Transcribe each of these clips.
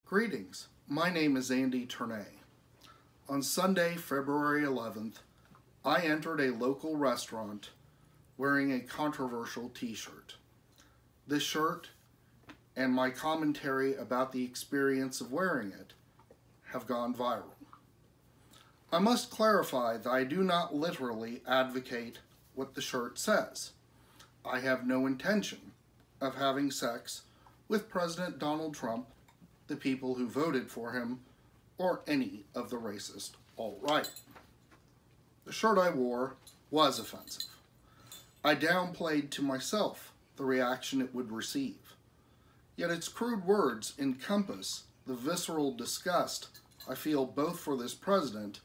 Greetings, my name is Andy Ternay. On Sunday, February 11th, I entered a local restaurant wearing a controversial t-shirt. This shirt and my commentary about the experience of wearing it have gone viral. I must clarify that I do not literally advocate what the shirt says. I have no intention of having sex with President Donald Trump, the people who voted for him, or any of the racist alt-right. The shirt I wore was offensive. I downplayed to myself the reaction it would receive. Yet its crude words encompass the visceral disgust I feel both for this president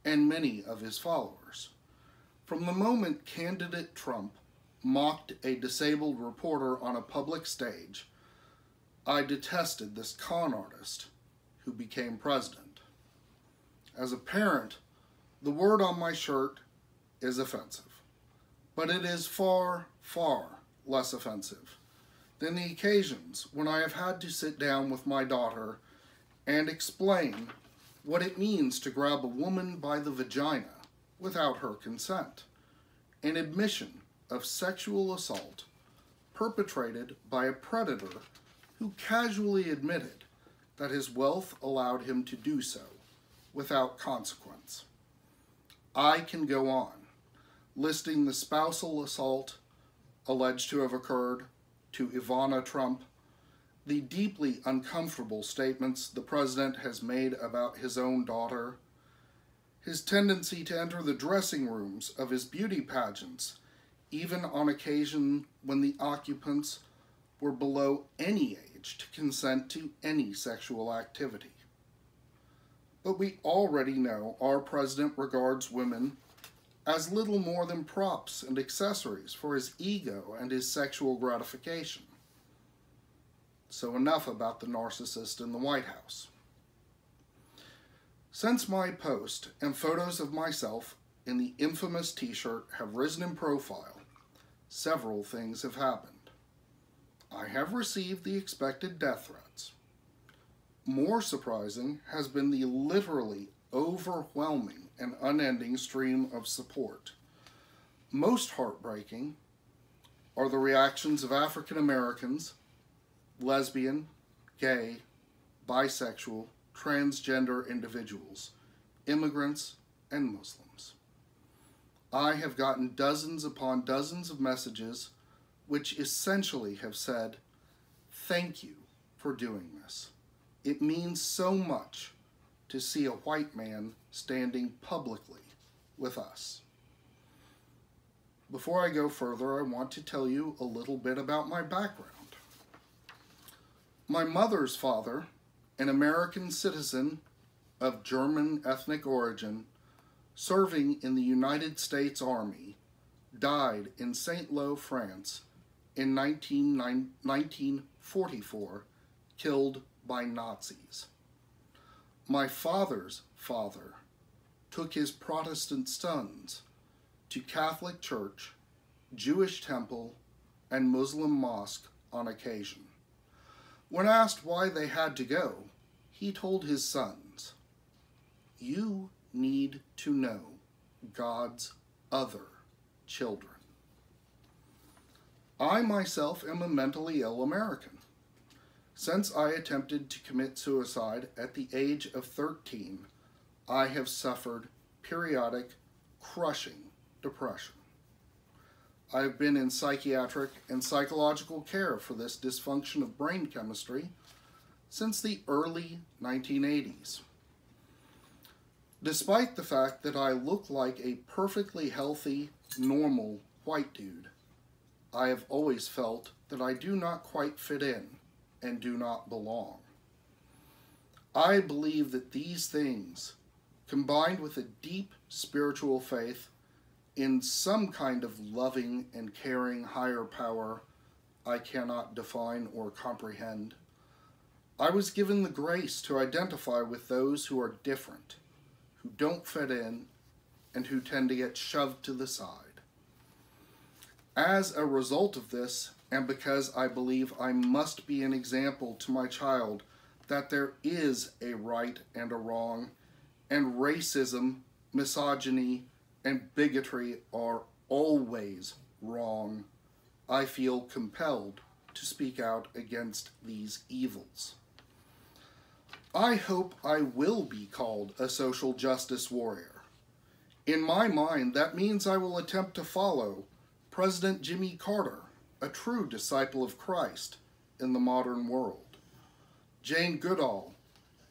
and many of his followers. From the moment candidate Trump mocked a disabled reporter on a public stage, I detested this con artist who became president. As a parent, the word on my shirt is offensive, but it is far, far less offensive than the occasions when I have had to sit down with my daughter and explain what it means to grab a woman by the vagina without her consent, an admission of sexual assault perpetrated by a predator who casually admitted that his wealth allowed him to do so without consequence. I can go on, listing the spousal assault alleged to have occurred to Ivana Trump, the deeply uncomfortable statements the president has made about his own daughter, his tendency to enter the dressing rooms of his beauty pageants, even on occasion when the occupants were below any age to consent to any sexual activity. But we already know our president regards women as little more than props and accessories for his ego and his sexual gratification. So enough about the narcissist in the White House. Since my post and photos of myself in the infamous t-shirt have risen in profile, several things have happened. I have received the expected death threats. More surprising has been the literally overwhelming and unending stream of support. Most heartbreaking are the reactions of African Americans, lesbian, gay, bisexual, transgender individuals, immigrants, and Muslims. I have gotten dozens upon dozens of messages which essentially have said, "Thank you for doing this. It means so much to see a white man standing publicly with us." Before I go further, I want to tell you a little bit about my background. My mother's father, an American citizen of German ethnic origin, serving in the United States Army, died in Saint-Lô, France, in 1944, killed by Nazis. My father's father took his Protestant sons to Catholic church, Jewish temple, and Muslim mosque on occasion. When asked why they had to go, he told his sons, "You need to know God's other children." I myself am a mentally ill American. Since I attempted to commit suicide at the age of 13, I have suffered periodic, crushing depression. I have been in psychiatric and psychological care for this dysfunction of brain chemistry since the early 1980s. Despite the fact that I look like a perfectly healthy, normal white dude, I have always felt that I do not quite fit in and do not belong. I believe that these things, combined with a deep spiritual faith in some kind of loving and caring higher power I cannot define or comprehend, I was given the grace to identify with those who are different, who don't fit in, and who tend to get shoved to the side. As a result of this, and because I believe I must be an example to my child that there is a right and a wrong, and racism, misogyny, and bigotry are always wrong, I feel compelled to speak out against these evils. I hope I will be called a social justice warrior. In my mind, that means I will attempt to follow President Jimmy Carter, a true disciple of Christ in the modern world, Jane Goodall,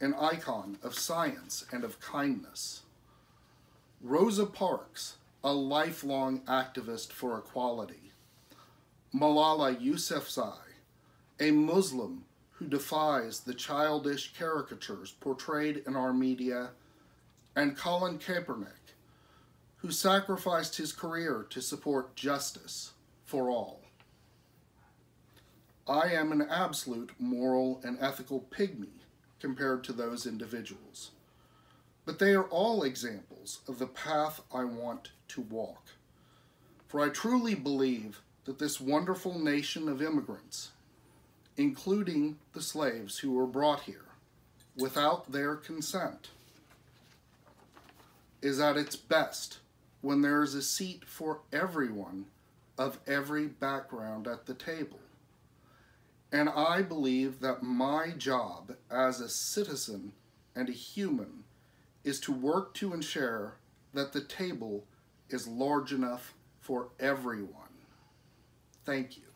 an icon of science and of kindness, Rosa Parks, a lifelong activist for equality, Malala Yousafzai, a Muslim who defies the childish caricatures portrayed in our media, and Colin Kaepernick, who sacrificed his career to support justice for all. I am an absolute moral and ethical pygmy compared to those individuals, but they are all examples of the path I want to walk. For I truly believe that this wonderful nation of immigrants, including the slaves who were brought here without their consent, is at its best when there is a seat for everyone of every background at the table. And I believe that my job as a citizen and a human is to work to ensure that the table is large enough for everyone. Thank you.